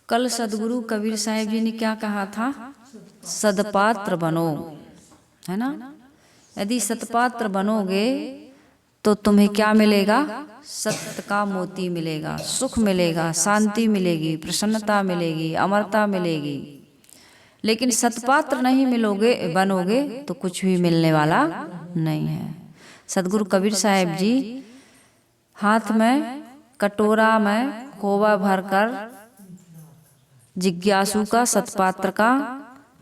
कल सदगुरु कबीर साहिब जी ने क्या कहा था? सदपात्र बनो, है ना। यदि सतपात्र बनोगे तो तुम्हें क्या मिलेगा? सत्य का मोती मिलेगा, सुख मिलेगा, शांति मिलेगी, प्रसन्नता मिलेगी, अमरता मिलेगी। लेकिन सतपात्र नहीं मिलोगे बनोगे तो कुछ भी मिलने वाला नहीं है। सदगुरु कबीर साहिब जी हाथ में कटोरा में खोवा भरकर जिज्ञासु का, सतपात्र का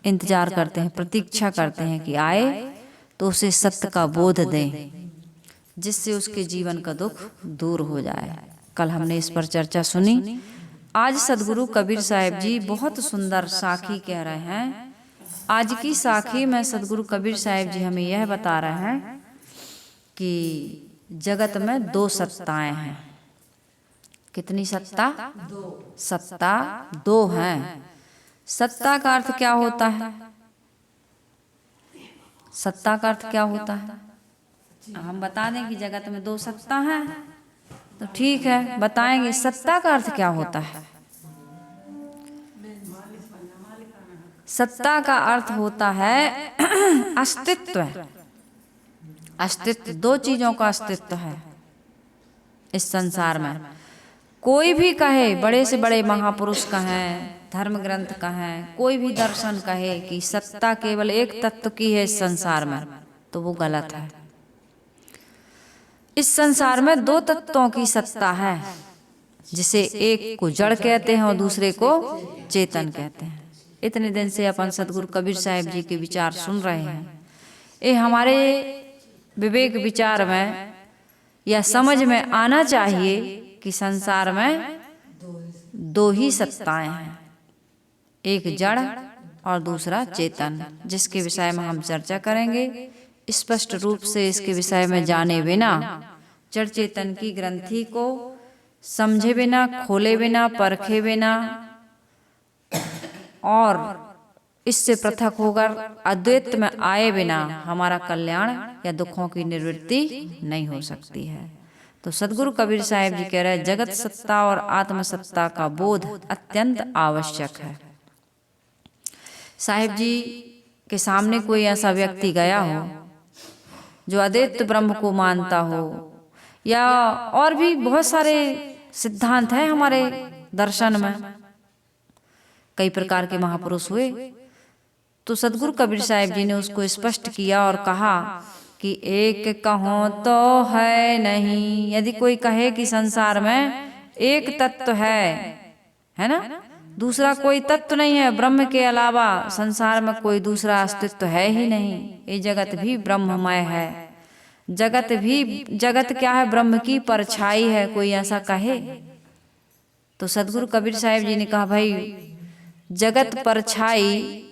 इंतजार करते हैं, प्रतीक्षा करते हैं कि आए तो उसे सत्य का बोध दें, जिससे उसके जीवन का दुख दूर हो जाए। कल हमने इस पर चर्चा सुनी। आज सदगुरु कबीर साहिब जी बहुत सुंदर साखी कह रहे हैं। आज की साखी में सदगुरु कबीर साहिब जी हमें यह बता रहे हैं कि जगत में दो सत्ताएं हैं। कितनी सत्ता? सत्ता दो हैं। सत्ता का अर्थ क्या होता है? सत्ता का अर्थ क्या होता है? हम बता दें कि जगत में दो सत्ता हैं तो ठीक है, बताएंगे सत्ता का अर्थ क्या होता है। सत्ता का अर्थ होता है अस्तित्व। अस्तित्व, दो चीजों का अस्तित्व है इस संसार में। कोई भी कहे, बड़े से बड़े महापुरुष कहें, धर्म ग्रंथ कहें, कोई भी दर्शन कहे कि सत्ता केवल एक तत्व की है इस संसार में, तो वो गलत है। इस संसार में दो तत्वों की सत्ता है, जिसे एक को जड़ कहते हैं और दूसरे को चेतन कहते हैं। इतने दिन से अपन सदगुरु कबीर साहिब जी के विचार सुन रहे हैं। ये हमारे विवेक विचार में या समझ में आना चाहिए कि संसार में दो ही सत्ताएं हैं, एक जड़ और दूसरा चेतन, जिसके विषय में हम चर्चा करेंगे। स्पष्ट रूप से इसके विषय में जाने बिना, जड़ चेतन की ग्रंथि को समझे बिना, खोले बिना, परखे बिना और इससे पृथक होकर अद्वैत में आए बिना हमारा कल्याण या दुखों की निवृत्ति नहीं हो सकती है। तो सदगुरु कबीर साहिब जी कह रहे हैं जगत सत्ता और आत्म सत्ता का बोध अत्यंत आवश्यक है। साहिब जी के सामने कोई ऐसा व्यक्ति गया हो जो अद्वैत ब्रह्म को मानता हो, या और भी बहुत सारे सिद्धांत हैं हमारे दर्शन में, कई प्रकार के महापुरुष हुए, तो सदगुरु कबीर साहिब जी ने उसको स्पष्ट किया और कहा कि एक कहो तो है नहीं। यदि कोई कहे कि संसार में एक तत्व है ना, दूसरा कोई तत्व नहीं है, ब्रह्म के अलावा संसार में कोई दूसरा अस्तित्व है ही नहीं, ये जगत भी ब्रह्ममय है, जगत क्या है? ब्रह्म की परछाई है, कोई ऐसा कहे तो सदगुरु कबीर साहिब जी ने कहा भाई जगत परछाई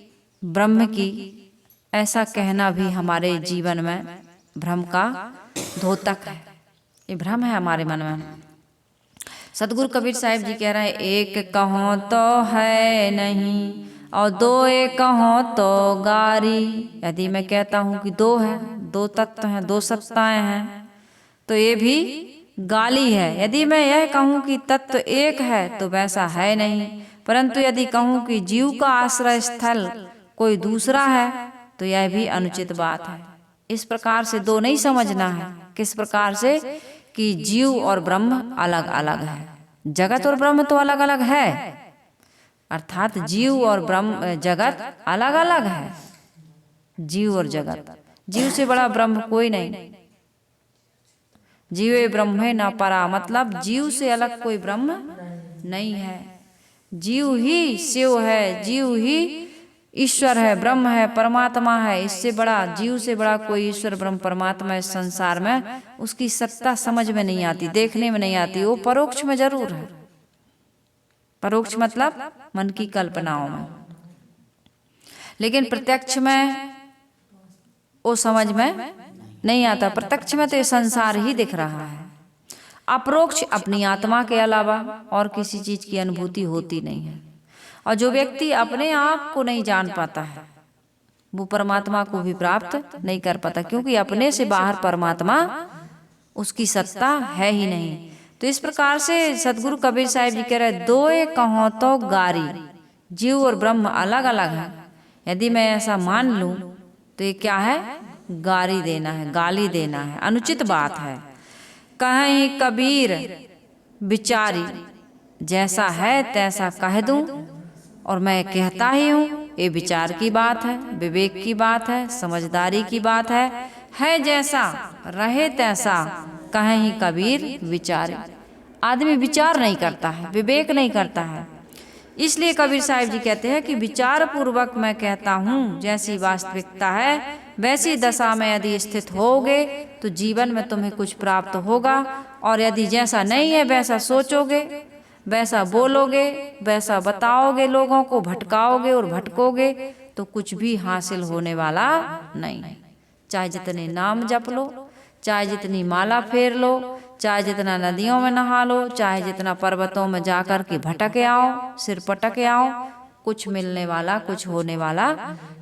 ब्रह्म की, ऐसा कहना भी हमारे जीवन में भ्रम का द्योतक है, ये भ्रम है हमारे मन में। सदगुरु कबीर साहिब जी कह रहे हैं एक कहो तो है नहीं और दो एक कहो तो गारी। यदि मैं कहता हूं कि दो है, दो तत्व हैं, दो सत्ताएं हैं, तो ये भी गाली है। यदि मैं यह कहूं कि तत्व एक है तो वैसा है नहीं, परंतु यदि कहूं कि जीव का आश्रय स्थल कोई दूसरा है तो यह भी अनुचित बात है। इस प्रकार से दो नहीं समझना है। किस प्रकार से? कि जीव और ब्रह्म अलग अलग है, जगत और ब्रह्म तो अलग अलग है, अर्थात जीव और ब्रह्म जगत अलग अलग है। जीव और जगत, जीव से बड़ा ब्रह्म कोई नहीं। जीवे ब्रह्मे न परा, मतलब जीव से अलग कोई ब्रह्म नहीं है। जीव ही शिव है, जीव ही ईश्वर है, ब्रह्म है, परमात्मा है। इससे बड़ा, जीव से बड़ा कोई ईश्वर ब्रह्म परमात्मा इस संसार में उसकी सत्ता समझ में नहीं आती, देखने में नहीं आती। वो परोक्ष में जरूर है, परोक्ष मतलब मन की कल्पनाओं में, लेकिन प्रत्यक्ष में वो समझ में नहीं आता। प्रत्यक्ष में तो ये संसार ही दिख रहा है। अपरोक्ष अपनी आत्मा के अलावा और किसी चीज की अनुभूति होती नहीं है। और जो व्यक्ति अपने आप को नहीं जान पाता है वो परमात्मा को भी प्राप्त नहीं कर पाता, क्योंकि अपने से बाहर परमात्मा उसकी सत्ता है ही नहीं। तो तो इस प्रकार से सदगुरु कबीर साहिब जी कह रहे, दोए कहो तो गारी, जीव और ब्रह्म अलग अलग है। यदि मैं ऐसा मान लूं तो ये क्या है, गारी देना है, गाली देना है, अनुचित बात है। कहीं कबीर विचारी, जैसा है तैसा कह दूं, और मैं कहता ही हूं। ये विचार की बात है, विवेक की बात है, समझदारी की बात है जैसा रहे तैसा कहीं कबीर विचारी। आदमी विचार नहीं करता है, विवेक नहीं करता है, इसलिए कबीर साहिब जी कहते हैं कि विचार पूर्वक मैं कहता हूँ, जैसी वास्तविकता है वैसी दशा में यदि स्थित होगे तो जीवन में तुम्हें कुछ प्राप्त होगा, और यदि जैसा नहीं है वैसा सोचोगे, वैसा बोलोगे, वैसा बताओगे, लोगों को भटकाओगे और भटकोगे, तो कुछ भी हासिल होने वाला नहीं है। चाहे जितने नाम जप लो, चाहे जितनी माला फेर लो, चाहे जितना नदियों में नहा लो, चाहे जितना पर्वतों में जाकर के भटके आओ, सिर पटके आओ, कुछ मिलने वाला, कुछ होने वाला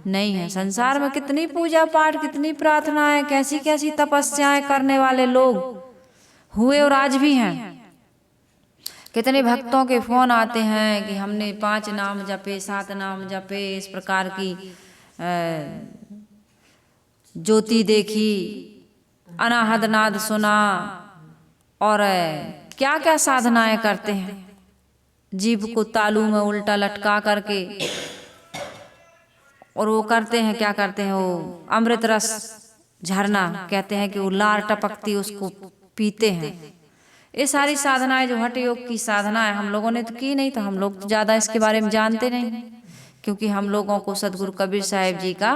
नहीं है। संसार में कितनी पूजा पाठ, कितनी प्रार्थनाएं, कैसी कैसी तपस्याएं करने वाले लोग हुए और आज भी हैं। कितने भक्तों के फोन आते हैं कि हमने 5 नाम जपे, 7 नाम जपे, इस प्रकार की ज्योति देखी, अनाहद नाद सुना, और क्या क्या साधनाएं करते हैं। जीभ को तालू में उल्टा लटका करके, और वो करते हैं, क्या करते हैं, वो अमृत रस झरना कहते हैं कि वो लार टपकती उसको पीते हैं। ये सारी साधनाएं जो हठ योग की साधना है, हम लोगों ने तो की नहीं, तो हम लोग तो ज़्यादा इसके बारे में जानते नहीं, क्योंकि हम लोगों को सदगुरु कबीर साहिब जी का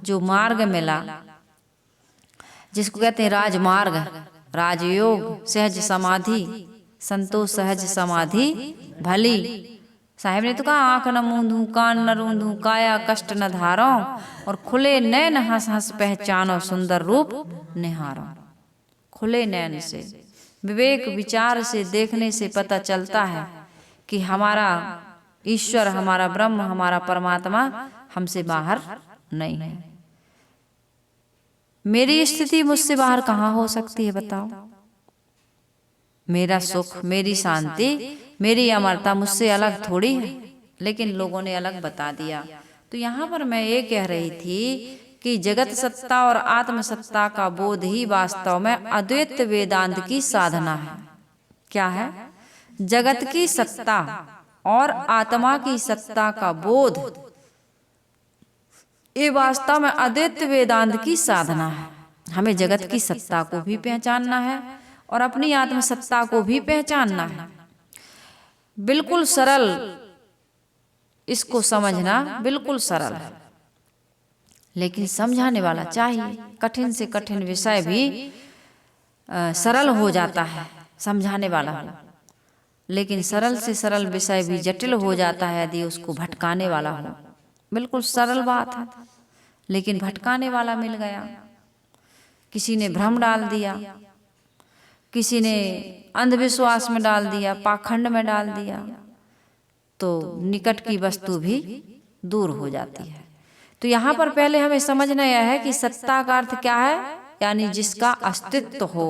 जो मार्ग मिला, जिसको कहते हैं राजमार्ग, राजयोग, सहज समाधि, संतोष सहज समाधि भली। साहिब ने तो कहा, आंख न मूंदूं, कान न रूंदूं, काया कष्ट न धारो, और खुले नैन हंस हंस पहचानो, सुंदर रूप निहारो। खुले नैन से, विवेक विचार से देखने से पता चलता है कि हमारा ईश्वर, हमारा ब्रह्म, हमारा परमात्मा हमसे बाहर नहीं है। मेरी स्थिति मुझसे बाहर कहाँ हो सकती है, बताओ। मेरा सुख, मेरी शांति, मेरी अमरता मुझसे अलग थोड़ी है, लेकिन लोगों ने अलग बता दिया। तो यहाँ पर मैं ये कह रही थी कि जगत सत्ता और आत्म सत्ता का बोध ही वास्तव में अद्वैत वेदांत की साधना है। क्या है? जगत की सत्ता और आत्मा की सत्ता का बोध, ये वास्तव में अद्वैत वेदांत की साधना है। हमें जगत की सत्ता को भी पहचानना है और अपनी आत्म सत्ता को भी पहचानना है। बिल्कुल सरल, इसको समझना बिल्कुल सरल है, लेकिन समझाने वाला चाहिए। कठिन से कठिन विषय भी सरल हो जाता है समझाने वाला हो, लेकिन सरल से सरल विषय भी जटिल हो जाता है यदि उसको भटकाने वाला हो। बिल्कुल सरल बात है, लेकिन भटकाने वाला मिल गया। किसी ने भ्रम डाल दिया, किसी ने अंधविश्वास में डाल दिया, पाखंड में डाल दिया, तो निकट की वस्तु भी दूर हो जाती है। तो यहाँ पर पहले हमें समझना यह है कि सत्ता का अर्थ क्या है, यानी जिसका अस्तित्व हो,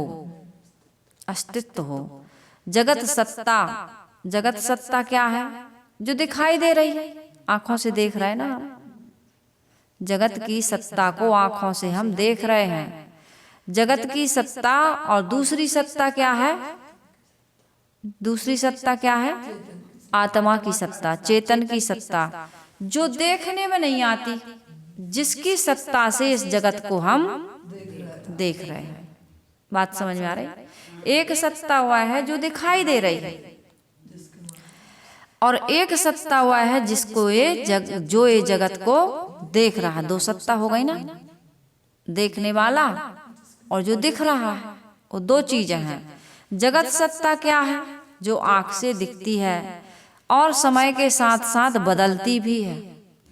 अस्तित्व हो। जगत सत्ता, जगत सत्ता क्या है? जो दिखाई दे रही है, आंखों से देख रहे हैं ना हम। जगत की सत्ता को आंखों से हम देख रहे हैं। जगत की सत्ता और दूसरी सत्ता क्या है? दूसरी सत्ता क्या है? आत्मा की सत्ता, चेतन की सत्ता, जो देखने में नहीं आती, जिसकी सत्ता से इस जगत को हम देख रहे हैं। बात समझ में आ रही? एक सत्ता हुआ है जो दिखाई दे रही है, और एक सत्ता हुआ है जिसको जो ये जगत को देख रहा है। दो सत्ता हो गई ना, देखने वाला और जो दिख रहा है, वो दो चीजें हैं। जगत सत्ता क्या है? जो आंख से दिखती है और समय के साथ साथ बदलती भी है।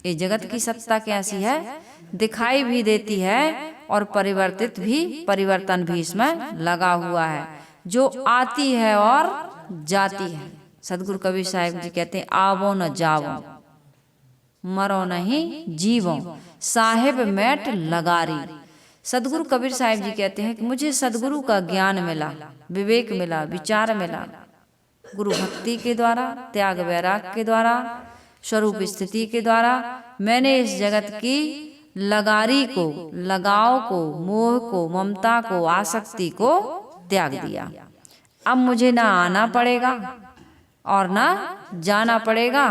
ये जगत की सत्ता कैसी है? दिखाई भी देती है और परिवर्तन भी इसमें लगा हुआ है, जो आती है और जाती है। सदगुरु कबीर साहिब जी कहते हैं, आवो न जावो, मरो नहीं जीवो, साहिब मैट लगारी। सदगुरु कबीर साहिब जी कहते हैं कि मुझे सदगुरु का ज्ञान मिला, विवेक मिला, विचार मिला, गुरु भक्ति के द्वारा, त्याग वैराग के द्वारा, स्वरूप स्थिति के द्वारा मैंने इस जगत की लगारी को, लगाव को, मोह को, ममता को, आसक्ति को त्याग दिया। अब मुझे ना आना पड़ेगा और ना जाना पड़ेगा,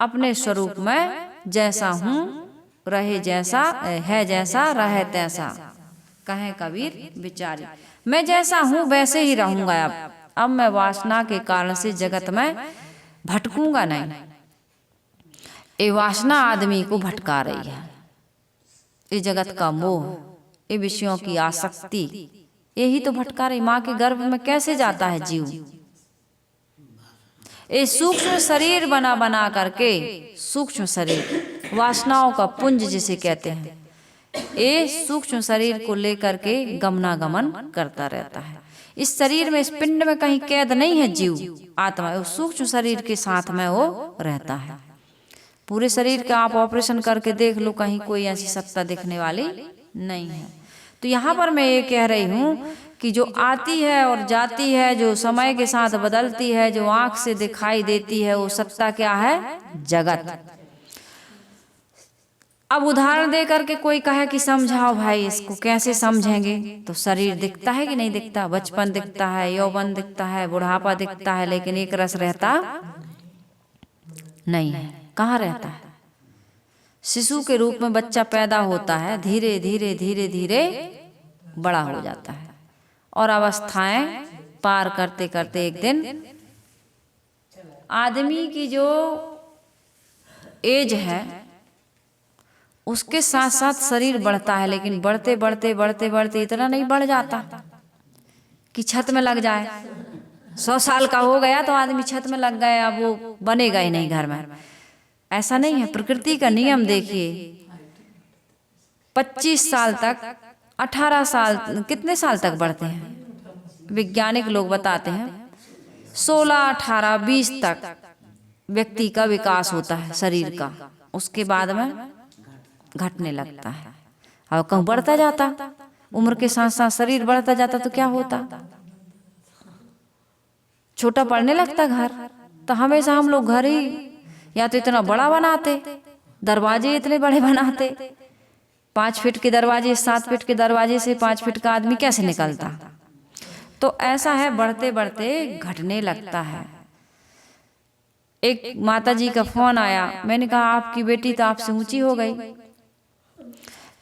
अपने स्वरूप में जैसा हूँ रहे जैसा, है जैसा रहे तैसा, कहे कबीर विचारी। मैं जैसा हूँ वैसे ही रहूंगा। अब मैं वासना के कारण से जगत में भटकूंगा नहीं। ये वासना आदमी को भटका रही है, ये जगत का मोह, ये विषयों की आसक्ति, यही तो भटका रही। माँ के गर्भ में कैसे जाता है जीव, ये सूक्ष्म शरीर बना बना करके, सूक्ष्म शरीर वासनाओं का पुंज जिसे कहते हैं, ये सूक्ष्म शरीर को लेकर के गमनागमन करता रहता है। इस शरीर में, इस पिंड में कहीं कैद नहीं है जीव, आत्मा उस सूक्ष्म शरीर के साथ में वो रहता है। पूरे शरीर का आप ऑपरेशन करके देख लो, कहीं कोई ऐसी सत्ता दिखने वाली नहीं है। तो यहाँ पर मैं ये कह रही हूँ कि जो आती है और जाती है, जो समय के साथ बदलती है, जो आंख से दिखाई देती है, वो सत्ता क्या है? जगत। अब उदाहरण दे करके कोई कहे कि समझाओ भाई, इसको कैसे समझेंगे? तो शरीर दिखता है कि नहीं दिखता? बचपन दिखता है, यौवन दिखता है, बुढ़ापा दिखता है, लेकिन एक रस रहता नहीं है। कहाँ रहता है? शिशु के रूप में बच्चा पैदा होता है, धीरे धीरे धीरे धीरे बड़ा हो जाता है और अवस्थाएं पार करते करते एक दिन आदमी की जो एज है उसके साथ साथ शरीर बढ़ता है, लेकिन बढ़ते बढ़ते बढ़ते बढ़ते इतना नहीं बढ़ जाता कि छत में लग जाए। 100 साल का हो गया तो आदमी छत में लग गया, अब वो बनेगा ही नहीं घर में। ऐसा नहीं है। प्रकृति का नियम देखिए, 25 साल तक, 18 साल, कितने साल तक बढ़ते हैं? वैज्ञानिक लोग बताते हैं 16, 18, 20 तक व्यक्ति का विकास होता है शरीर का, उसके बाद में घटने लगता है और कहूँ बढ़ता जाता। उम्र के साथ साथ शरीर बढ़ता जाता तो क्या होता? छोटा पड़ने लगता घर। तो हमेशा हम लोग घर ही या तो इतना बड़ा बनाते, दरवाजे इतने बड़े बनाते, 5 फीट के दरवाजे, 7 फीट के दरवाजे से 5 फीट का आदमी कैसे निकलता? तो ऐसा है, बढ़ते बढ़ते घटने लगता है। एक माता जी का फोन आया, मैंने कहा आपकी बेटी तो आपसे ऊंची हो गई।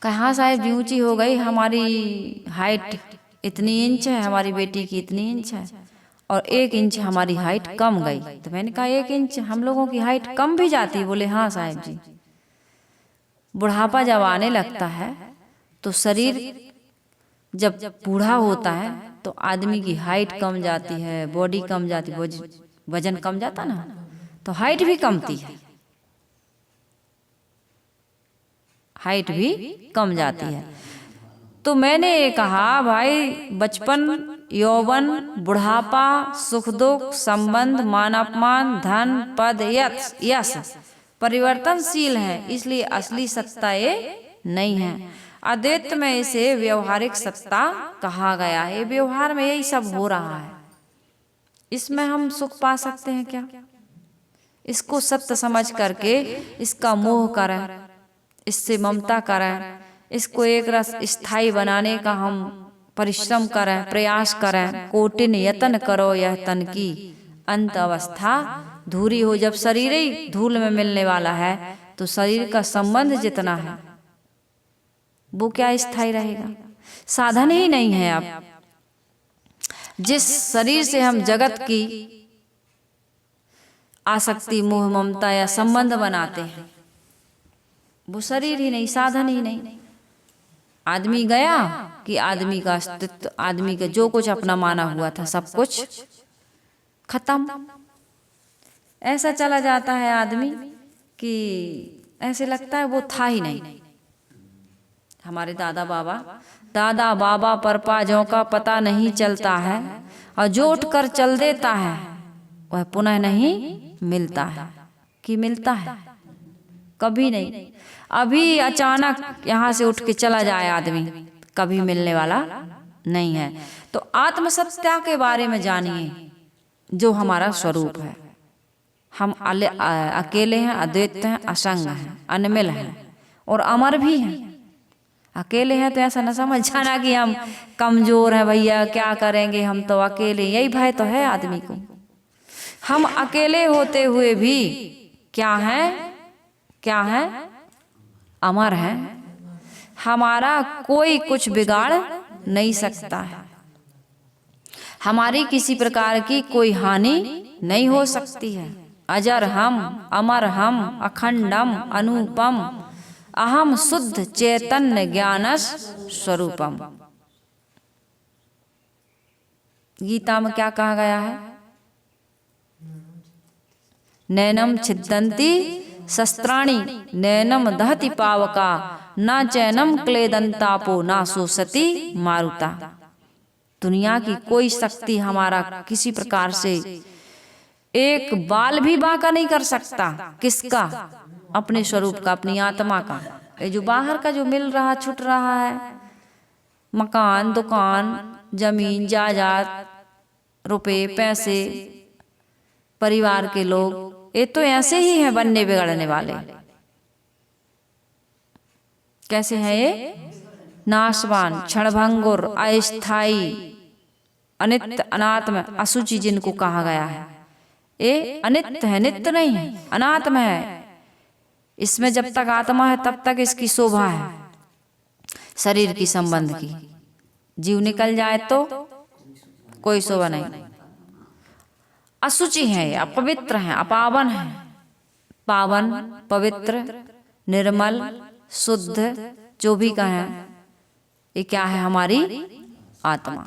कहा हाँ साहब जी ऊंची हो गई, हमारी हाइट इतनी इंच है, हमारी बेटी की इतनी इंच है और 1 इंच हमारी हाइट कम गई। तो मैंने कहा 1 इंच हम लोगों की हाइट कम भी जाती है? बोले हाँ साहब जी। बुढ़ापा जब आने लगता है तो शरीर जब बूढ़ा होता है तो आदमी की हाइट कम जाती है, बॉडी कम जाती है, वजन कम जाता ना, तो हाइट भी कमती है, हाइट भी कम जाती है। तो मैंने ये कहा भाई बचपन, यौवन, बुढ़ापा, सुख दुख, संबंध, मान अपमान, धन, पद, यश परिवर्तनशील है, इसलिए असली सत्ता ये नहीं है। अद्वैत में इसे व्यवहारिक सत्ता कहा गया है। व्यवहार में यही सब हो रहा है, इसमें हम सुख पा सकते हैं क्या? इसको सत्य समझ करके इसका मोह करें, इससे ममता करें, इसको एक रस स्थायी बनाने का हम परिश्रम करें, प्रयास करें। कोटिन यतन करो यह तन की अंत अवस्था धूरी हो। जब शरीर ही धूल में मिलने वाला है तो शरीर का संबंध जितना है वो क्या स्थायी रहेगा? साधन ही नहीं है। अब जिस शरीर से हम जगत की आसक्ति, मोह, ममता या संबंध बनाते हैं वो शरीर ही नहीं, साधन ही नहीं। आदमी गया कि आदमी का अस्तित्व, आदमी का जो कुछ अपना माना हुआ था सब कुछ खत्म। ऐसा चला जाता है आदमी कि ऐसे लगता है वो था ही नहीं। हमारे दादा बाबा परपाजों का पता नहीं चलता है और जो उठ कर चल देता है वह पुनः नहीं मिलता है। कि मिलता है? कभी नहीं। अभी अचानक यहाँ से उठ के चला जाए आदमी, कभी मिलने वाला नहीं है। तो आत्मसत्ता के बारे में जानिए, जो हमारा स्वरूप है। हम अकेले हैं, अद्वैत हैं, असंग हैं, अनमिल हैं और अमर भी हैं। अकेले हैं तो ऐसा न समझ जाना कि हम कमजोर हैं, भैया क्या करेंगे, हम तो अकेले। यही भय तो है आदमी को। हम अकेले होते हुए भी क्या हैं, क्या हैं, अमर हैं। हमारा कोई कुछ बिगाड़ नहीं सकता है, हमारी किसी प्रकार की कोई हानि नहीं हो सकती है। अजर हम, अमर हम, अखंडम, अनुपम, अहम शुद्ध चैतन्य ज्ञानस स्वरूपम। गीता में क्या कहा गया है? नैनम छिद्दन्ति शस्त्राणि, नैनम दहति पावका, न चैनम क्लेदन्तापो, न शोषति मारुता। दुनिया की कोई शक्ति हमारा किसी प्रकार से एक बाल भी बांका नहीं कर सकता। किसका? अपने स्वरूप का, अपनी आत्मा का। ये जो बाहर का जो मिल रहा छुट रहा है, मकान, दुकान, जमीन, जायदाद, रुपए, पैसे, परिवार के लोग, ये तो ऐसे ही हैं बनने बिगड़ने वाले। कैसे हैं ये? नाशवान, क्षणभंगुर, अस्थायी, अनित्य, अनात्म, अशुचि जिनको कहा गया है। ये अनित्य है, नित्य नहीं है, अनात्म है। इसमें जब तक आत्मा है तब तक इसकी शोभा है, शरीर की संबंध की। जीव निकल जाए तो कोई शोभा नहीं। अशुचि है, अपवित्र है, अपावन है। पावन, पवित्र, निर्मल, शुद्ध जो भी कहें, ये क्या है? हमारी आत्मा,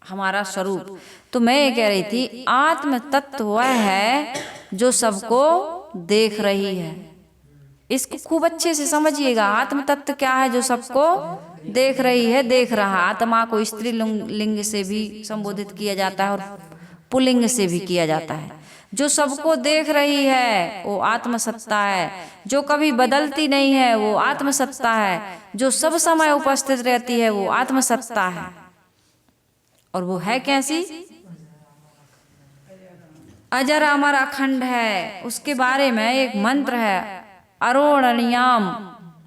हमारा स्वरूप। तो मैं ये कह रही थी, आत्म तत्व वह है जो सबको देख रही है। इसको खूब अच्छे से समझिएगा। आत्म तत्व क्या है? जो सबको देख रही है, देख रहा। आत्मा को स्त्री लिंग से भी संबोधित किया जाता है और पुल्लिंग से भी किया जाता है। जो सबको देख रही है वो आत्मसत्ता है। जो कभी बदलती नहीं है वो आत्मसत्ता है। जो सब समय उपस्थित रहती है वो आत्मसत्ता है। और वो है कैसी? अजर, अमर, अखंड है। उसके बारे में एक मंत्र है, अरोरणियाम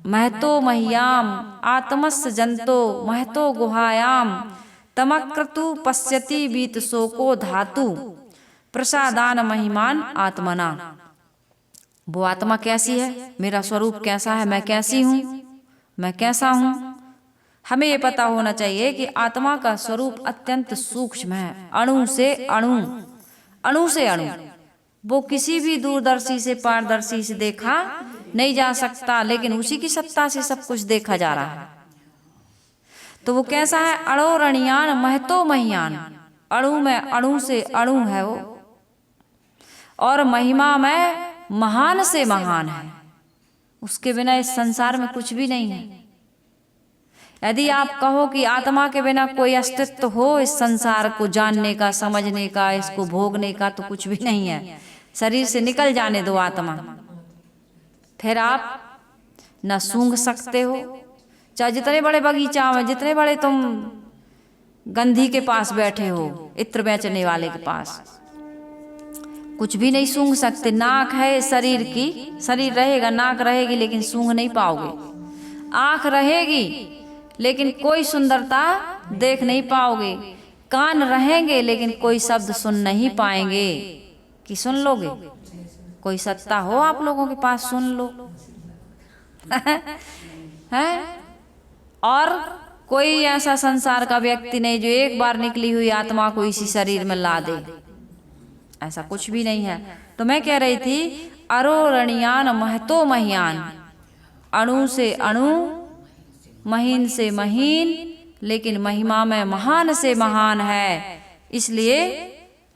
महतो मह्याम, आत्मस्य जंतो महतो गुहायाम, तमक्रतु पश्यति बीत शोको धातु, प्रसादान महिमान आत्मना। वो आत्मा कैसी है? मेरा स्वरूप कैसा है? मैं कैसी हूँ? मैं कैसा हूँ? हमें ये पता होना चाहिए कि आत्मा का स्वरूप अत्यंत सूक्ष्म है, अणु से अणु, अणु से अणु। वो किसी भी दूरदर्शी से, पारदर्शी से देखा नहीं जा सकता, लेकिन उसी की सत्ता से सब कुछ देखा जा रहा है। तो वो कैसा है? अणोरणियान महतो महियान। अणु में अणु से अणु है वो, और महिमा में महान से महान है। उसके बिना इस संसार में कुछ भी नहीं है। यदि आप कहो कि आत्मा के बिना कोई अस्तित्व हो इस संसार को जानने का, समझने का, इसको भोगने का, तो कुछ भी नहीं है। शरीर से निकल जाने दो आत्मा, फिर आप न सूंघ सकते हो। चाहे जितने बड़े बगीचा में, जितने बड़े तुम गंधी के पास बैठे हो, इत्र बेचने वाले के पास, कुछ भी नहीं सूंघ सकते। नाक है शरीर की, शरीर रहेगा, नाक रहेगी, लेकिन सूंघ नहीं पाओगे। आंख रहेगी लेकिन कोई सुंदरता देख नहीं पाओगे। कान रहेंगे लेकिन कोई शब्द सुन नहीं पाएंगे। कि सुन लोगे? कोई सत्ता हो आप लोगों के पास, सुन लो। है? और कोई ऐसा संसार का व्यक्ति नहीं जो एक बार निकली हुई आत्मा को इसी शरीर में ला दे। ऐसा कुछ भी नहीं है। तो मैं कह रही थी, अरोरणियान महतो महियान, अणु से अणु, महीन से महीन, लेकिन महिमा में महान से महान है। इसलिए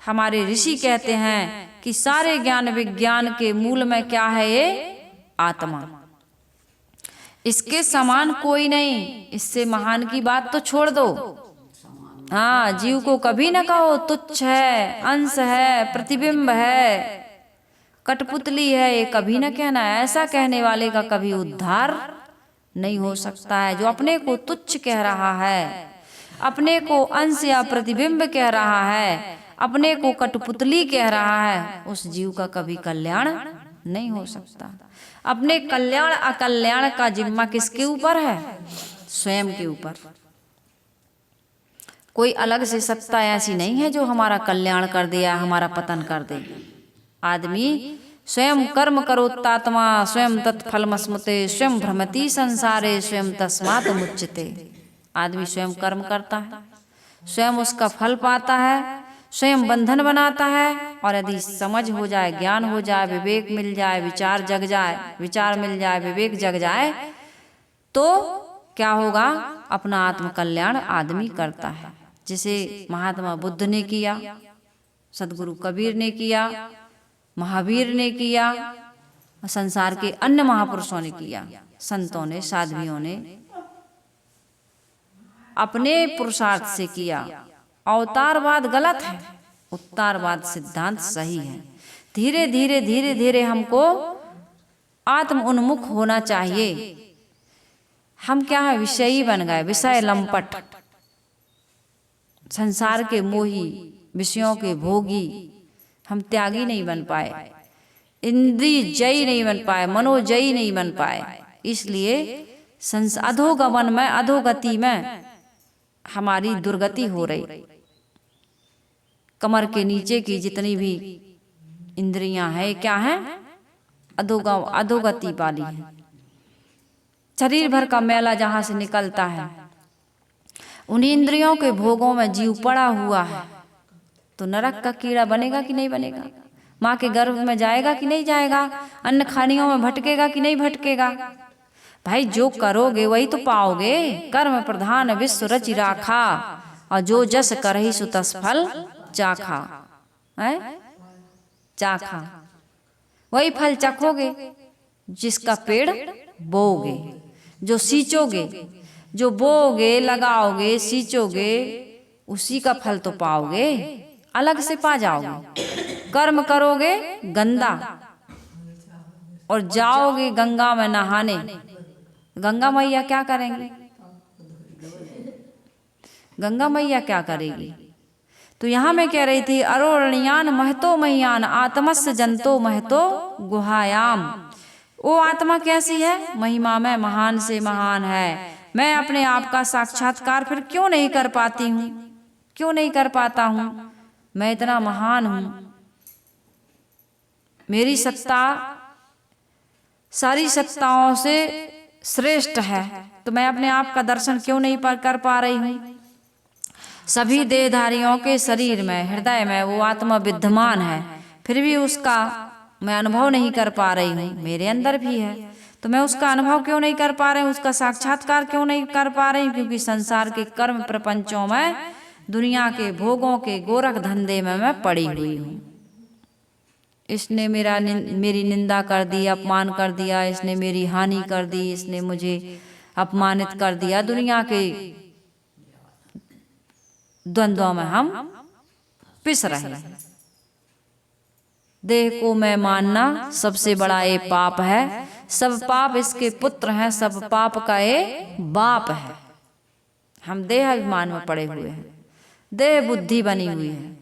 हमारे ऋषि कहते हैं कि सारे ज्ञान विज्ञान के मूल में क्या है? ये आत्मा। इसके समान कोई नहीं। इससे महान की बात तो छोड़ दो। हाँ, जीव को कभी न कहो तुच्छ है, अंश है, प्रतिबिंब है, कठपुतली है, ये कभी न कहना। ऐसा कहने वाले का कभी उद्धार नहीं हो सकता है। जो अपने को तुच्छ कह रहा है, अपने को अंश या प्रतिबिंब कह रहा है, अपने को कठपुतली कह रहा है, उस जीव का कभी कल्याण नहीं हो सकता। अपने कल्याण अकल्याण का जिम्मा किसके ऊपर है? स्वयं के ऊपर। कोई अलग से सत्ता ऐसी नहीं है जो हमारा कल्याण कर दे या हमारा पतन कर दे। आदमी स्वयं कर्म करोत्तात्मा स्वयं तत्फलमस्मुते स्वयं भ्रमति संसारे स्वयं तस्मात् मुच्यते। आदमी स्वयं कर्म करता है, स्वयं उसका फल पाता है, स्वयं बंधन बनाता है। और यदि समझ हो जाए, ज्ञान हो जाए, विवेक मिल जाए, विचार जग जाए, विचार मिल जाए, विवेक जग जाए, तो क्या होगा? अपना आत्म कल्याण आदमी करता है। जिसे महात्मा बुद्ध ने किया, सदगुरु कबीर ने किया, महावीर ने किया, संसार के अन्य महापुरुषों ने किया, संतों ने, साध्वियों ने अपने पुरुषार्थ से किया। अवतारवाद गलत है, उत्तारवाद सिद्धांत सही है। धीरे धीरे धीरे धीरे हमको आत्म उन्मुख होना चाहिए। हम क्या है? विषयी बन गए, विषय लंपट, संसार के मोही, विषयों के भोगी। हम त्यागी नहीं बन पाए, इंद्रिय जयी नहीं बन पाए, मनोजयी नहीं बन पाए। इसलिए अधोगमन में, अधोगति में हमारी दुर्गति हो रही। कमर के नीचे की जितनी भी इंद्रियां हैं, क्या हैं? अधोगति वाली है। शरीर भर का मैला जहां से निकलता है, उन्हीं इंद्रियों के भोगों में जीव पड़ा हुआ है। तो नरक का कीड़ा बनेगा कि नहीं बनेगा? माँ के गर्भ में जाएगा कि नहीं जाएगा? अन्न खानियों में भटकेगा कि नहीं भटकेगा? भाई जो करोगे वही तो पाओगे। कर्म प्रधान विश्व रचि राखा, और जो जस करहि सो तस फल चाखा। है चाखा, वही फल चखोगे जिसका पेड़ बोओगे, जो सींचोगे, जो बोओगे, लगाओगे, सींचोगे, उसी का फल तो पाओगे, अलग से पा जाओगे। कर्म करोगे गंदा और जाओगे गंगा में नहाने, गंगा मैया क्या करेंगी? गंगा मैया क्या करेगी? तो यहां मैं कह रही थी, अरोरणियान महतो महियान आत्मस्य जंतो महतो गुहायाम। वो आत्मा कैसी है? महिमा में महान से महान है। मैं अपने आप का साक्षात्कार फिर क्यों नहीं कर पाती हूँ? क्यों नहीं कर पाता हूँ? मैं इतना महान हूँ, मेरी सत्ता सारी सत्ताओं से श्रेष्ठ है, तो मैं अपने आप का दर्शन क्यों नहीं कर पा रही हूँ? सभी देहधारियों के शरीर में, हृदय में वो आत्मा विद्यमान है, फिर भी उसका मैं अनुभव नहीं कर पा रही हूँ। मेरे अंदर भी है, तो मैं उसका अनुभव क्यों नहीं कर पा रही हूँ? उसका साक्षात्कार क्यों नहीं कर पा रही हूँ? क्योंकि संसार के कर्म प्रपंचों में, दुनिया के भोगों के गोरख धंधे में मैं पड़ी हुई हूँ। इसने मेरी निंदा कर दी, अपमान कर दिया, इसने मेरी हानि कर दी, इसने मुझे अपमानित कर दिया। दुनिया के द्वंद्वों में हम पिस रहे हैं। देह को मैं मानना सबसे बड़ा ये पाप है। सब पाप इसके पुत्र हैं, सब पाप का ये बाप है। हम देह अभिमान में पड़े हुए हैं, देह बुद्धि बनी हुई है।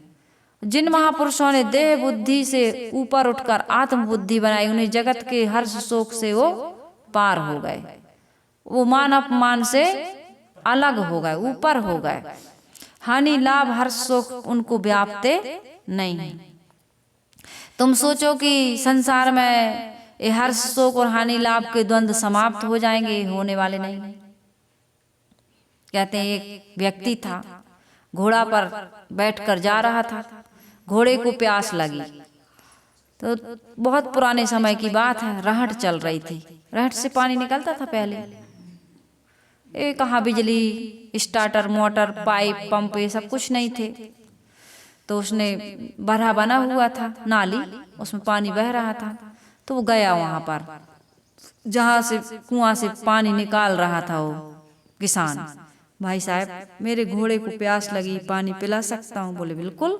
जिन महापुरुषों ने देह बुद्धि से ऊपर उठकर आत्म बुद्धि बनाई, उन्हें जगत के हर्ष शोक से वो पार हो गए। वो मान अपमान से अलग हो गए, ऊपर हो गए। हानि लाभ हर्ष शोक उनको व्यापते नहीं। तुम सोचो कि संसार में ये हर्ष शोक और हानि लाभ के द्वंद्व समाप्त हो जाएंगे? होने वाले नहीं। कहते हैं एक व्यक्ति था, घोड़ा पर बैठकर जा रहा था, घोड़े को प्यास लगी। तो बहुत पुराने समय की बात है, रहट चल रही थी, रहट से पानी निकलता था पहले। ये कहाँ बिजली, स्टार्टर, मोटर, पाइप, पंप ये सब कुछ नहीं थे। तो उसने बरहा बना हुआ था, नाली, उसमें पानी बह रहा था। तो वो गया वहां पर जहां से कुआं से पानी निकाल रहा था वो किसान। भाई साहब, मेरे घोड़े को प्यास लगी, पानी पिला सकता हूँ? बोले बिल्कुल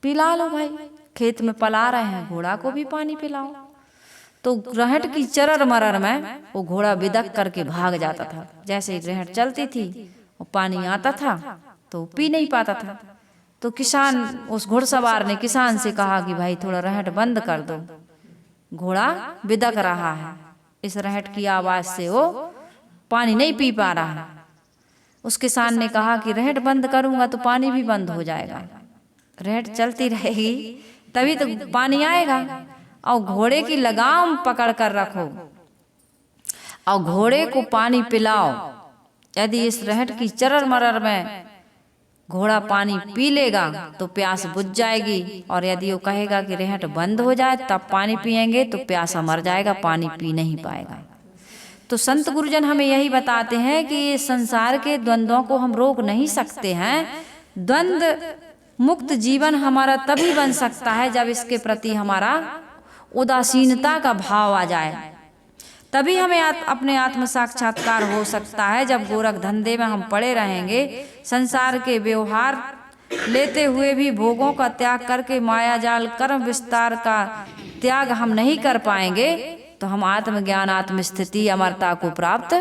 पिला लो भाई, खेत में पला रहे हैं, घोड़ा को भी पानी पिलाओ। तो रहट की चरर मरर में वो घोड़ा बिदक करके भाग जाता था। जैसे ही रहट चलती थी वो पानी आता था तो पी नहीं पाता था। तो किसान, उस घुड़सवार ने किसान से कहा कि भाई थोड़ा रहट बंद कर दो, घोड़ा बिदक रहा है, इस रहट की आवाज से वो पानी नहीं पी पा रहा है। उस किसान ने कहा कि रहट बंद करूंगा तो पानी भी बंद हो जाएगा, रहट चलती रहेगी तभी तो पानी आएगा। और घोड़े की लगाम पकड़ कर रखो और घोड़े को पानी पिलाओ। यदि इस रहट की चरर मरर में घोड़ा पानी पी लेगा तो प्यास बुझ जाएगी, और यदि वो कहेगा कि रहट बंद हो जाए तब पानी पिएंगे तो प्यासा मर जाएगा, पानी पी नहीं पाएगा। तो संत गुरुजन हमें यही बताते हैं कि ये संसार के द्वंद्वों को हम रोक नहीं सकते हैं। द्वंद्व मुक्त जीवन हमारा तभी बन सकता है जब इसके प्रति हमारा उदासीनता का भाव आ जाए, तभी हमें अपने आत्म साक्षात्कार हो सकता है। जब गोरख धंधे में हम पड़े रहेंगे, संसार के व्यवहार लेते हुए भी भोगों का त्याग करके माया जाल कर्म विस्तार का त्याग हम नहीं कर पाएंगे तो हम आत्मज्ञान आत्म स्थिति अमरता को प्राप्त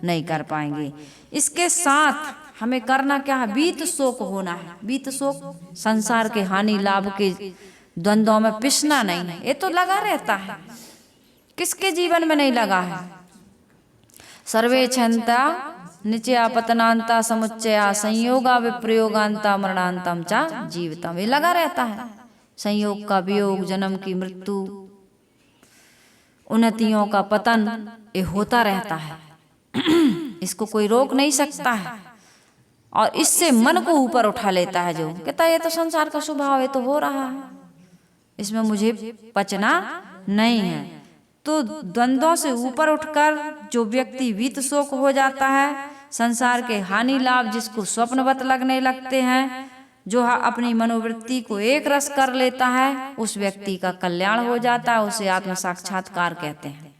नहीं कर पाएंगे। इसके साथ हमें करना क्या है? बीत शोक होना है। बीत शोक संसार के हानि लाभ के द्वंद्वों में पिसना नहीं है, ये तो लगा रहता है, किसके जीवन में नहीं लगा है? सर्वे क्षमता निचया पतनांता समुच्चया संयोगा विप्रयोगांता मरणांतम चा जीवितम, ये लगा रहता है। संयोग का वियोग, जन्म की मृत्यु, उन्नतियों का पतन, ये होता रहता है। इसको कोई रोक नहीं सकता है, और इससे मन को ऊपर उठा लेता है, जो कहता है ये तो संसार का स्वभाव, ये तो हो रहा है, इसमें मुझे पचना नहीं है। तो द्वंद्वों से ऊपर उठकर जो व्यक्ति वीत शोक हो जाता है, संसार के हानि लाभ जिसको स्वप्नवत लगने लगते हैं, जो अपनी मनोवृत्ति को एक रस कर लेता है, उस व्यक्ति का कल्याण हो जाता है। उसे आत्म साक्षात्कार कहते हैं,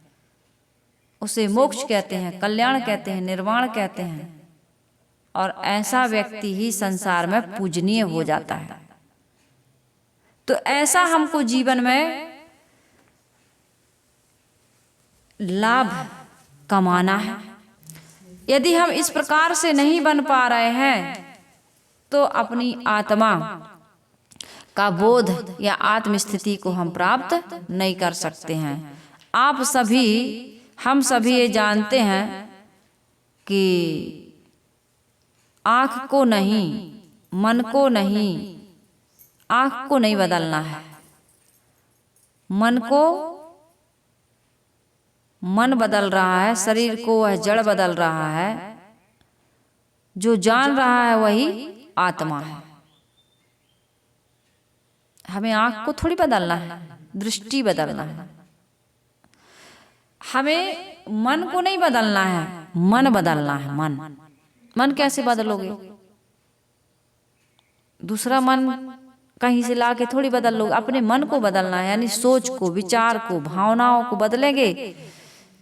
उसे मोक्ष कहते हैं, कल्याण कहते हैं, निर्वाण कहते हैं। और ऐसा व्यक्ति ही संसार में पूजनीय हो जाता है। तो ऐसा हमको जीवन में लाभ कमाना है। यदि हम इस प्रकार से नहीं बन पा रहे हैं तो अपनी आत्मा का बोध या आत्म स्थिति को हम प्राप्त नहीं कर सकते हैं। आप सभी, हम सभी ये जानते हैं कि आँख को नहीं, मन को नहीं, आँख को नहीं बदलना है, मन को, मन बदल रहा है, शरीर को वह जड़ बदल रहा है, जो जान रहा है वही आत्मा है। हमें आँख को थोड़ी बदलना है, दृष्टि बदलना है। हमें मन को नहीं बदलना है, मन बदलना है। मन, मन कैसे बदलोगे? दूसरा मन कहीं से लाके थोड़ी बदल लोगे, अपने मन को बदलना है, यानी सोच को, विचार को, भावनाओं को बदलेंगे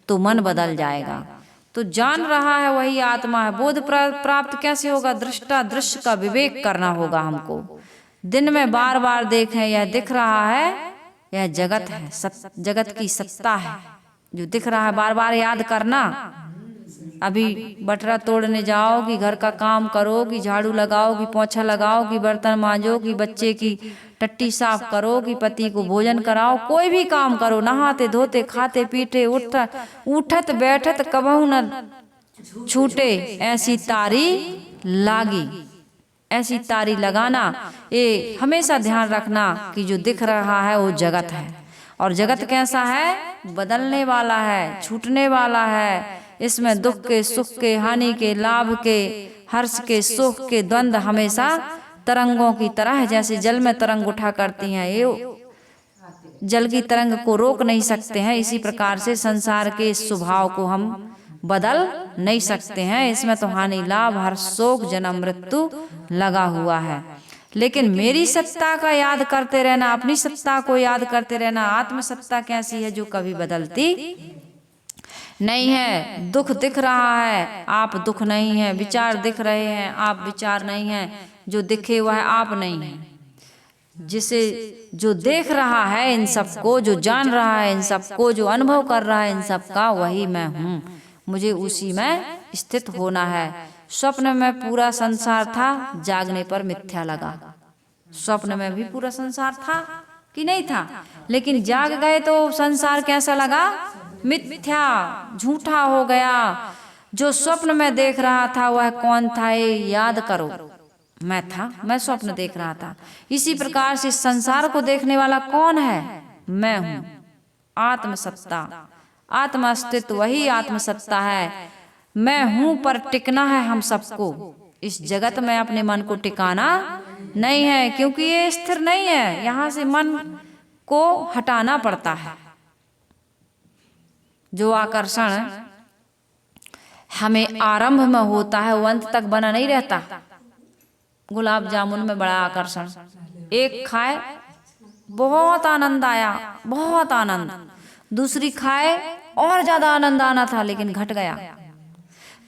तो मन बदल जाएगा। तो जान रहा है वही आत्मा है। बोध प्राप्त कैसे होगा? दृष्टा दृश्य का विवेक करना होगा हमको। दिन में बार बार देखें, यह दिख रहा है, यह जगत है, जगत की सत्ता है, जो दिख रहा है बार बार याद करना। अभी बटरा तोड़ने जाओ कि घर का काम करो, कि झाड़ू लगाओ, कि पोछा लगाओ, कि बर्तन मांजो, कि बच्चे की टट्टी साफ करो, कि पति को भोजन कराओ, कोई भी काम करो, नहाते धोते खाते पीते उठत बैठत कबहू न छूटे ऐसी तारी लागी। ऐसी तारी लगाना, ये हमेशा ध्यान रखना कि जो दिख रहा है वो जगत है। और जगत कैसा है? बदलने वाला है, छूटने वाला है। इसमें दुख के, सुख के, हानि के, लाभ के, हर्ष के, सुख के द्वंद्व हमेशा तरंगों की तरह है। जैसे जल में तरंग उठा करती हैं, ये जल की तरंग को रोक नहीं सकते हैं, इसी प्रकार से संसार के स्वभाव को हम बदल नहीं सकते हैं। इसमें तो हानि लाभ, हर्ष, शोक, जन्म मृत्यु लगा हुआ है। लेकिन मेरी सत्ता का याद करते रहना, अपनी सत्ता को याद करते रहना। आत्म सत्ता कैसी है? जो कभी बदलती नहीं है। दुख दिख रहा है, आप दुख नहीं है। विचार दिख रहे हैं, आप विचार नहीं है। जो दिखे वह आप नहीं है। जिसे जो देख रहा है इन सबको, जो जान रहा है इन सबको, जो अनुभव कर रहा है इन सबका, वही मैं हूँ। मुझे उसी में स्थित होना है। स्वप्न में पूरा संसार था, जागने पर मिथ्या लगा। स्वप्न में भी पूरा संसार था कि नहीं था, लेकिन जाग गए तो संसार कैसा लगा? मिथ्या, झूठा हो गया। जो स्वप्न में देख रहा था वह कौन था, ये याद करो। मैं था, मैं स्वप्न देख रहा था। इसी प्रकार से संसार को देखने वाला कौन है? मैं हूं। आत्मसत्ता, आत्म अस्तित्व वही आत्मसत्ता है। मैं हूं पर टिकना है हम सबको। इस जगत में अपने मन को टिकाना नहीं है, क्योंकि ये स्थिर नहीं है। यहां से मन को हटाना पड़ता है। जो आकर्षण हमें आरंभ में होता है वो अंत तक बना नहीं रहता। गुलाब जामुन में बड़ा आकर्षण, एक खाए बहुत आनंद आया, बहुत आनंद। दूसरी खाए और ज्यादा आनंद आना था, लेकिन घट गया।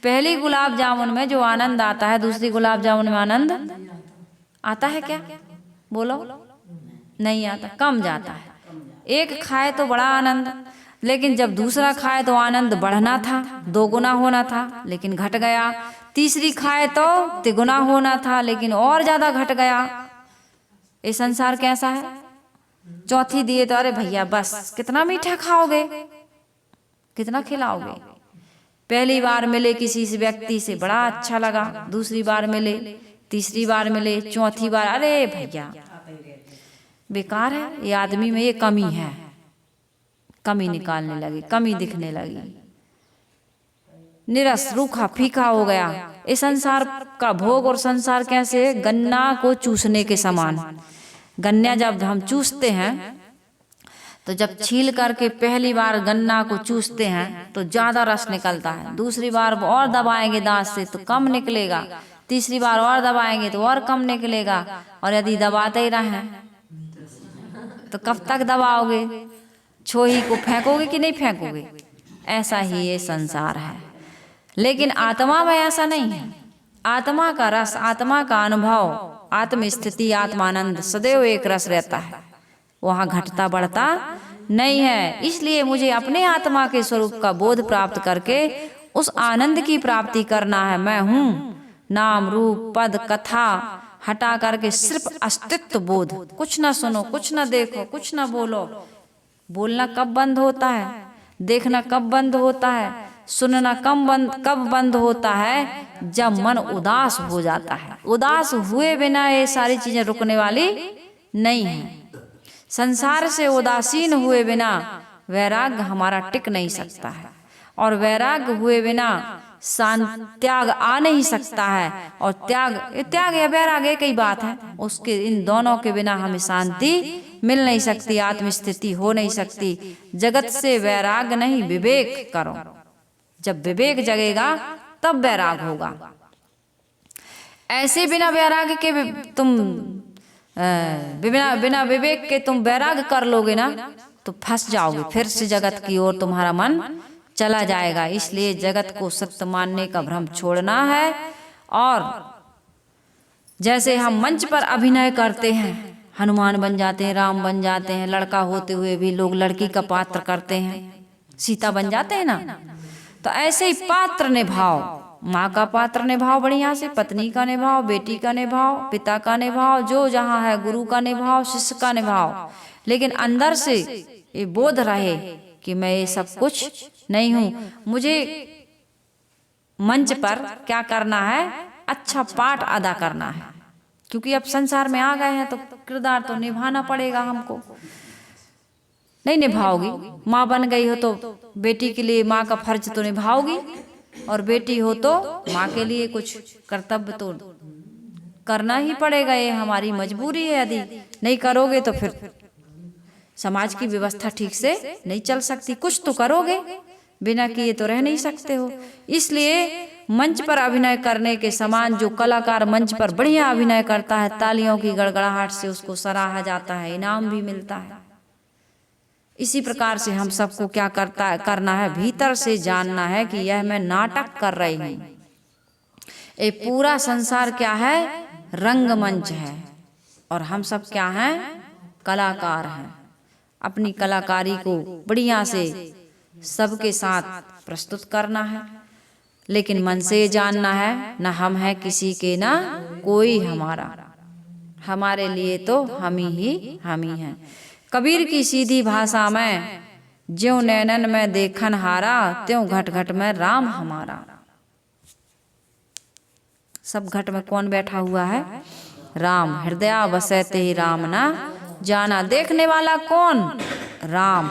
पहली गुलाब जामुन में जो आनंद आता है, दूसरी गुलाब जामुन में आनंद आता है क्या? बोलो, नहीं आता, कम जाता है। एक खाए तो बड़ा आनंद, लेकिन जब दूसरा खाए तो आनंद बढ़ना था, 2 गुना होना था, लेकिन घट गया। तीसरी खाए तो 3 गुना होना था, लेकिन और ज्यादा घट गया। ये संसार कैसा है? चौथी दिए तो अरे भैया बस, कितना मीठा खाओगे, कितना खिलाओगे। पहली बार मिले किसी से व्यक्ति से बड़ा अच्छा लगा, दूसरी बार मिले, तीसरी बार मिले, चौथी बार अरे भैया बेकार है, ये आदमी में ये कमी है। कमी निकालने लगी, कमी दिखने लगी, निरस, रूखा, फीका हो गया। इस संसार का भोग और संसार कैसे? गन्ना को चूसने के समान। गन्ना जब हम चूसते हैं तो जब छील करके पहली बार गन्ना को चूसते हैं तो ज्यादा रस निकलता है। दूसरी बार और दबाएंगे दांत से तो कम निकलेगा। तीसरी बार और दबाएंगे तो और कम निकलेगा। और यदि दबाते ही रहें तो कब तक दबाओगे? छोही को फेंकोगे कि नहीं फेंकोगे? ऐसा ही ये संसार है। लेकिन आत्मा में ऐसा नहीं है। आत्मा का रस, आत्मा का अनुभव, आत्म स्थिति, आत्मानंद सदैव एक रस रहता है, वहां घटता बढ़ता नहीं है। इसलिए मुझे अपने आत्मा के स्वरूप का बोध प्राप्त करके उस आनंद की प्राप्ति करना है। मैं हूं, नाम रूप पद कथा हटा करके सिर्फ अस्तित्व बोध। कुछ ना सुनो, कुछ ना देखो, कुछ ना बोलो। बोलना कब बंद होता है? देखना कब बंद होता है? सुनना कब बंद होता है? जब मन उदास हो जाता है। उदास हुए बिना ये सारी चीजें रुकने वाली नहीं है। संसार से उदासीन हुए बिना वैराग्य हमारा टिक नहीं सकता है, और वैराग्य हुए बिना त्याग आ नहीं सकता है। और त्याग या वैराग्य एक ही बात है। उसके इन दोनों के बिना हमें शांति मिल नहीं सकती, आत्मस्थिति हो नहीं सकती। जगत से वैराग्य नहीं, विवेक करो। जब विवेक जगेगा तब वैराग्य होगा। ऐसे बिना वैराग्य के तुम बिना विवेक के तुम वैराग्य कर लोगे ना तो फंस जाओगे। फिर से जगत की ओर तुम्हारा मन चला जाएगा। इसलिए जगत को सत्य मानने का भ्रम छोड़ना है। और जैसे हम मंच पर अभिनय करते हैं, हनुमान बन जाते हैं, राम बन जाते हैं, लड़का होते हुए भी लोग लड़की का पात्र करते हैं, सीता बन जाते हैं ना। तो ऐसे ही पात्र निभाओ। माँ का पात्र निभाओ बढ़िया से, पत्नी का निभाओ, बेटी का निभाओ, पिता का निभाओ, जो जहाँ है, गुरु का निभाओ, शिष्य का निभाओ। लेकिन अंदर से ये बोध रहे कि मैं ये सब कुछ नहीं हूँ। मुझे मंच पर क्या करना है? अच्छा पाठ अदा करना है। क्योंकि अब संसार में आ गए हैं तो किरदार तो निभाना पड़ेगा हमको। नहीं निभाओगी, माँ बन गई हो तो बेटी के लिए माँ का फर्ज तो निभाओगी, और बेटी हो तो माँ के लिए कुछ कर्तव्य तो करना ही पड़ेगा। ये हमारी मजबूरी है। यदि नहीं करोगे तो फिर समाज की व्यवस्था ठीक से नहीं चल सकती। कुछ तो करोगे, बिना किए तो रह नहीं सकते हो। इसलिए मंच पर अभिनय करने के समान जो कलाकार मंच पर बढ़िया अभिनय करता है, तालियों की गड़गड़ाहट से उसको सराहा जाता है, इनाम भी मिलता है। इसी प्रकार से हम सबको क्या करना है? भीतर से जानना है कि यह मैं नाटक कर रही हूँ। ये पूरा संसार क्या है? रंगमंच है। और हम सब क्या हैं? कलाकार हैं। अपनी कलाकारी को बढ़िया से सबके साथ प्रस्तुत करना है, लेकिन मन से जानना है न हम है किसी के ना कोई हमारा, हमारे लिए तो हम ही हैं। कबीर की सीधी भाषा में, ज्यों नैनन में देखन हारा, त्यों घट घट में राम हमारा। सब घट में कौन बैठा हुआ है? राम। हृदय बसते ही राम ना जाना। देखने वाला कौन? राम।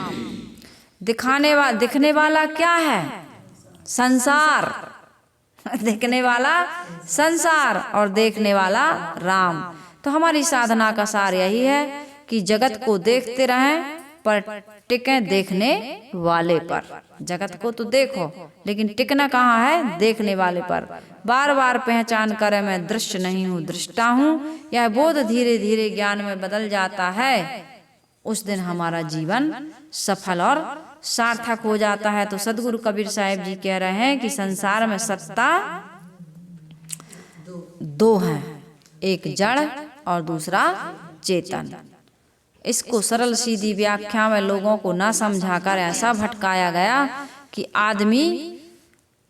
दिखने वाला क्या है? संसार। देखने वाला संसार और देखने वाला राम। तो हमारी साधना का सार यही है कि जगत को देखते रहें पर टिकें देखने वाले पर। जगत को तो देखो, लेकिन टिकना कहाँ है? देखने वाले पर। बार बार पहचान करे मैं दृश्य नहीं हूँ, दृष्टा हूँ। यह बोध धीरे धीरे ज्ञान में बदल जाता है। उस दिन हमारा जीवन सफल और सार्थक हो जाता है। तो सदगुरु कबीर साहिब जी कह रहे हैं कि संसार में सत्ता दो है, एक जड़ और दूसरा चेतन। इसको सरल सीधी व्याख्या में लोगों को न समझाकर ऐसा भटकाया गया कि आदमी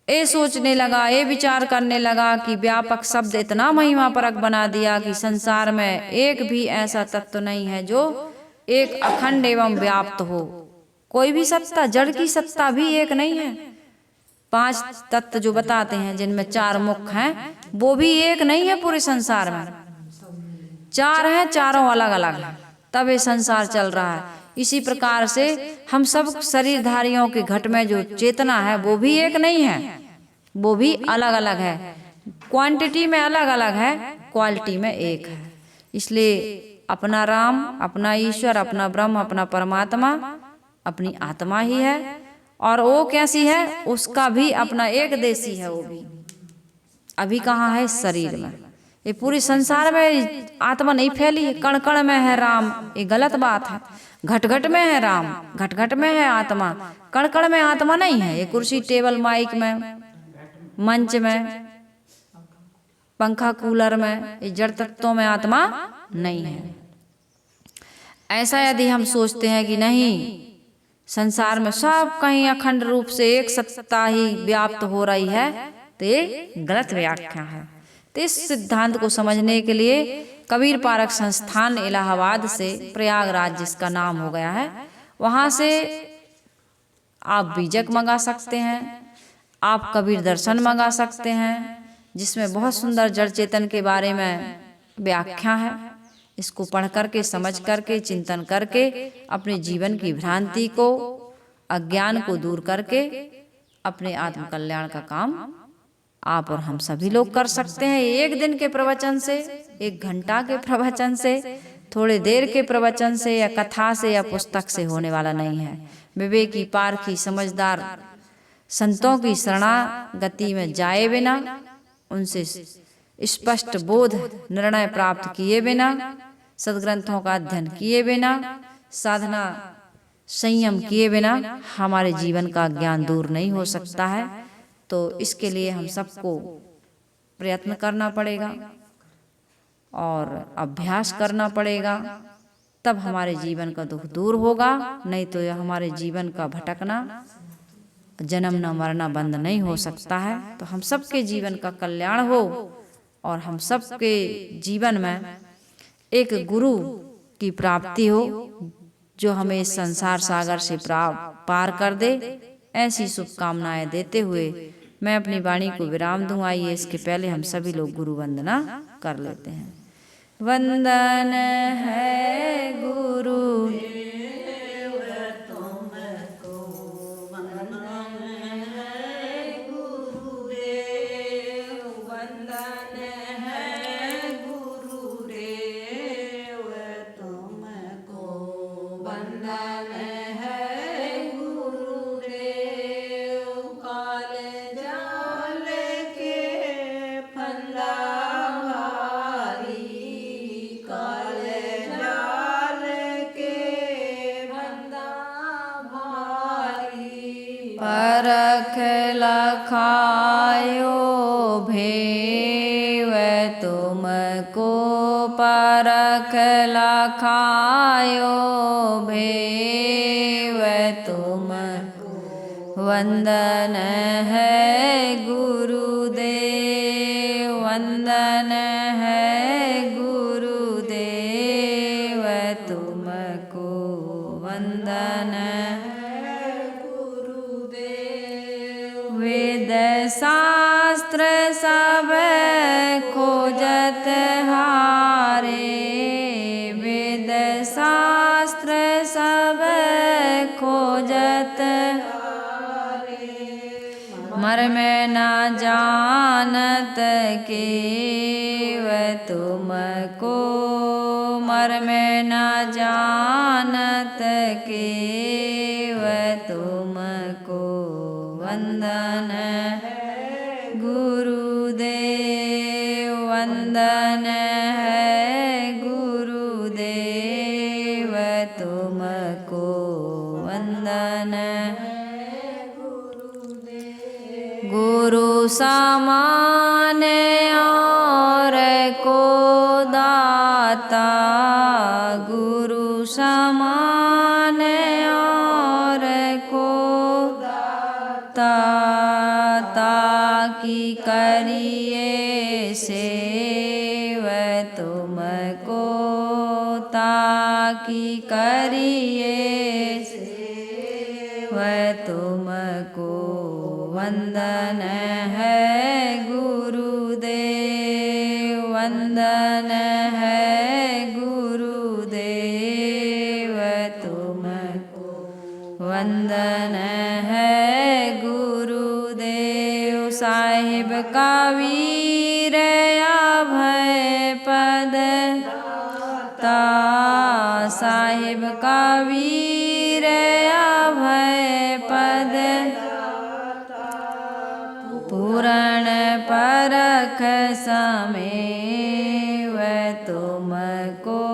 ये सोचने लगा, ये विचार करने लगा कि व्यापक शब्द इतना महिमा परक बना दिया कि संसार में एक भी ऐसा तत्व नहीं है जो एक अखंड एवं व्याप्त हो। कोई भी सत्ता, जड़ की सत्ता भी एक नहीं है। 5 तत्व जो बताते हैं जिनमें 4 मुख्य हैं, वो भी एक नहीं है पूरे संसार में। 4 हैं, चारों अलग अलग हैं, तब ये संसार चल रहा है। इसी प्रकार से हम सब शरीरधारियों के घट में जो चेतना है वो भी एक नहीं है, वो भी अलग अलग है। क्वांटिटी में अलग अलग है, क्वालिटी में एक है। इसलिए अपना राम, अपना ईश्वर, अपना ब्रह्म, अपना परमात्मा अपनी आत्मा ही है। और वो कैसी है? उसका भी अपना एक देशी है। वो भी अभी कहाँ है? शरीर में। ये पूरे संसार में आत्मा नहीं फैली है। कण कण में है राम, ये गलत बात है। घट घट में है राम, घट घट में है आत्मा, कण कण में आत्मा नहीं है। ये कुर्सी टेबल माइक में, मंच में, पंखा कूलर में, ये जड़ तत्वों में आत्मा नहीं है। ऐसा यदि हम सोचते हैं कि नहीं, संसार में सब कहीं अखंड रूप से एक सत्ता ही व्याप्त हो रही है, तो ये गलत व्याख्या है। तो इस सिद्धांत को समझने के लिए कबीर पारक संस्थान इलाहाबाद से, प्रयागराज जिसका नाम हो गया है, वहाँ से आप बीजक मंगा सकते हैं, आप कबीर दर्शन मंगा सकते हैं, जिसमें बहुत सुंदर जड़ चेतन के बारे में व्याख्या है। इसको पढ़ करके, समझ करके, चिंतन करके अपने जीवन की भ्रांति को, अज्ञान को दूर करके अपने आत्म कल्याण का काम आप और हम सभी लोग कर सकते हैं। एक दिन के प्रवचन से, 1 घंटा के प्रवचन से, थोड़े देर के प्रवचन से या कथा से या पुस्तक से होने वाला नहीं है। विवेकी, पारखी, समझदार संतों की शरणागति में जाए बिना, उनसे स्पष्ट बोध निर्णय प्राप्त किए बिना, सदग्रंथों का अध्ययन किए बिना, साधना संयम किए बिना हमारे जीवन का ज्ञान दूर नहीं हो सकता है। तो इसके लिए हम सबको प्रयत्न करना पड़ेगा और अभ्यास करना पड़ेगा, तब हमारे जीवन का दुख दूर होगा। नहीं तो यह हमारे जीवन का भटकना, जन्मना मरना बंद नहीं हो सकता है। तो हम सबके जीवन का कल्याण हो और हम सबके जीवन में एक गुरु की प्राप्ति हो जो हमें इस संसार सागर से पार कर दे। ऐसी शुभकामनाएं देते हुए मैं अपनी वाणी को विराम दूं। आइए इसके पहले हम सभी लोग गुरु वंदना कर लेते हैं। वंदन है गुरु परख लखायो भेव तुमको, परख खायो भेव तुम वंदन है गुरुदेव, वंदन है गुरुदेव तुमको, वंदन है गुरुदेव। वेद शास्त्र सब खोजत हारे, वेद शास्त्र सब खोजत मर्म न जानत केव तुमको, मर्म न जानत केव तुमको, वंदन है गुरुदेव, वंदन है गुरुदेव तुमको, वंदन गुरु समान और को दाता, गुरु समान और को दाता, ताकि करिए सेव तुमको, ताकि करिए सेव तुमको, वंदन है गुरुदेव, वंदन है गुरुदेव तुमको, वंदन है गुरुदेव। साहिब कबीर अभय पद दाता, साहिब कबीर अभय पद पूरण परख समेव तुमको,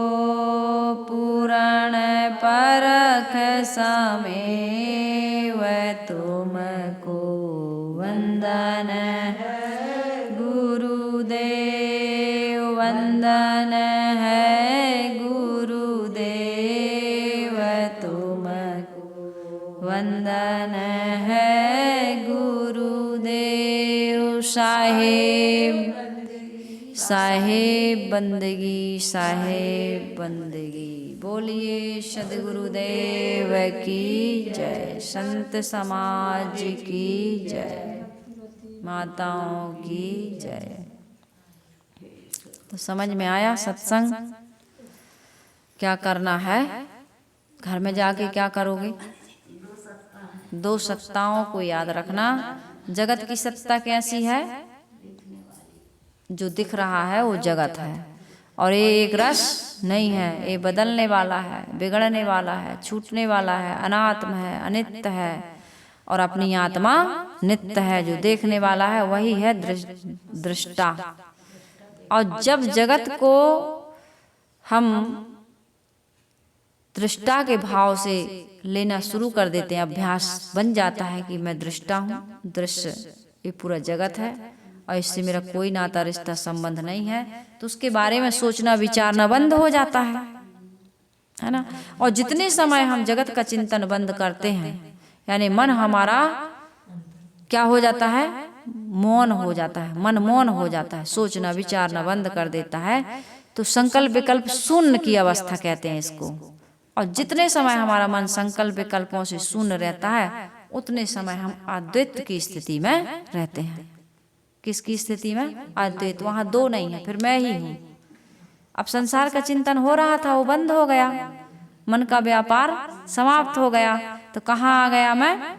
पूरण परख समेव तुमको, वंदन है गुरुदेव, वंदन है गुरुदेव तुमको, वंदन है गुरुदेव। साहेब साहेब बंदगी, साहेब बंदगी। बोलिए सद्गुरुदेव की जय, संत समाज की जय, माताओं की जय। तो समझ में आया सत्संग क्या करना है? घर में जाके क्या करोगे? दो सत्ताओं को याद रखना। जगत की सत्ता कैसी है? जो दिख रहा है वो जगत है, और ये एक रस नहीं है, ये बदलने वाला है, बिगड़ने वाला है, छूटने वाला है, अनात्म है, अनित्य है, और अपनी आत्मा नित्य है। जो देखने वाला है वही है दृष्टा। और जब जगत को हम दृष्टा के भाव से लेना शुरू कर देते हैं, अभ्यास बन जाता है कि मैं दृष्टा हूँ, दृश्य ये पूरा जगत है और इससे मेरा कोई नाता रिश्ता संबंध नहीं है, तो उसके बारे में सोचना विचारना बंद हो जाता है ना। और जितने समय हम जगत का चिंतन बंद करते हैं, यानी मन हमारा क्या हो जाता है? मौन हो जाता है, मन मौन हो जाता है, सोचना विचारना बंद कर देता है, तो संकल्प विकल्प शून्य की अवस्था कहते हैं इसको। और जितने समय हमारा मन संकल्प विकल्पों से शून्य रहता है, उतने समय हम अद्वैत की स्थिति में रहते हैं। किसकी स्थिति में? अद्वैत। वहां दो नहीं है, फिर मैं ही हूं। अब संसार का चिंतन हो रहा था, वो बंद हो गया, मन का व्यापार समाप्त हो गया, तो कहाँ आ गया मैं?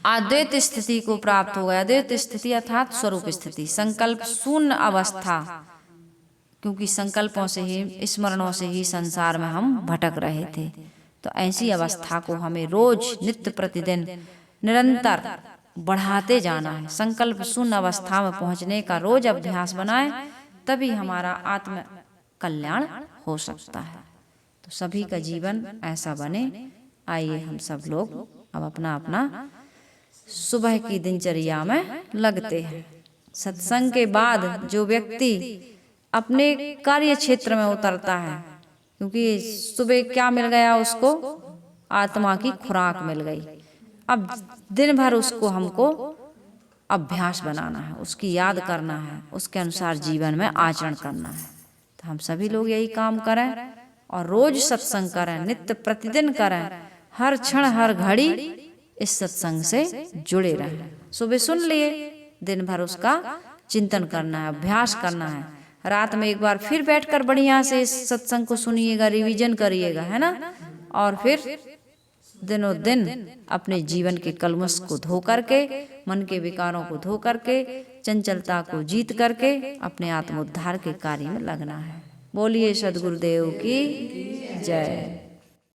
अद्वैत स्थिति को प्राप्त हो गया। अद्वैत स्थिति अर्थात स्वरूप स्थिति, संकल्प शून्य अवस्था। क्योंकि संकल्पों से ही, स्मरणों से ही संसार में हम भटक रहे थे। तो ऐसी अवस्था को हमें रोज नित्य प्रतिदिन निरंतर बढ़ाते जाना है। संकल्प शून्य अवस्था में पहुंचने का रोज अभ्यास बनाए, तभी हमारा आत्म कल्याण हो सकता है। तो सभी का जीवन ऐसा बने। आइए हम सब लोग अब अपना अपना सुबह की दिनचर्या में लगते हैं। सत्संग के बाद जो व्यक्ति अपने कार्य क्षेत्र में उतरता है, क्योंकि सुबह क्या मिल गया उसको, आत्मा की खुराक मिल गई। अब दिन भर उसको हमको अभ्यास बनाना है, उसकी याद करना है, उसके अनुसार जीवन में आचरण करना है। तो हम सभी लोग यही काम करें और रोज सत्संग करें, नित्य प्रतिदिन करें, हर क्षण हर घड़ी इस सत्संग से जुड़े रहें। सुबह सुन लिए, दिन भर उसका चिंतन करना है, अभ्यास करना है। रात में एक बार फिर बैठकर बढ़िया से इस सत्संग को सुनिएगा, रिवीजन करिएगा, है ना। और फिर दिनों दिन अपने जीवन के कलमश को धो करके, मन के विकारों को धो करके, चंचलता को जीत करके अपने आत्मोद्धार के कार्य में लगना है। बोलिए सद्गुरुदेव की जय।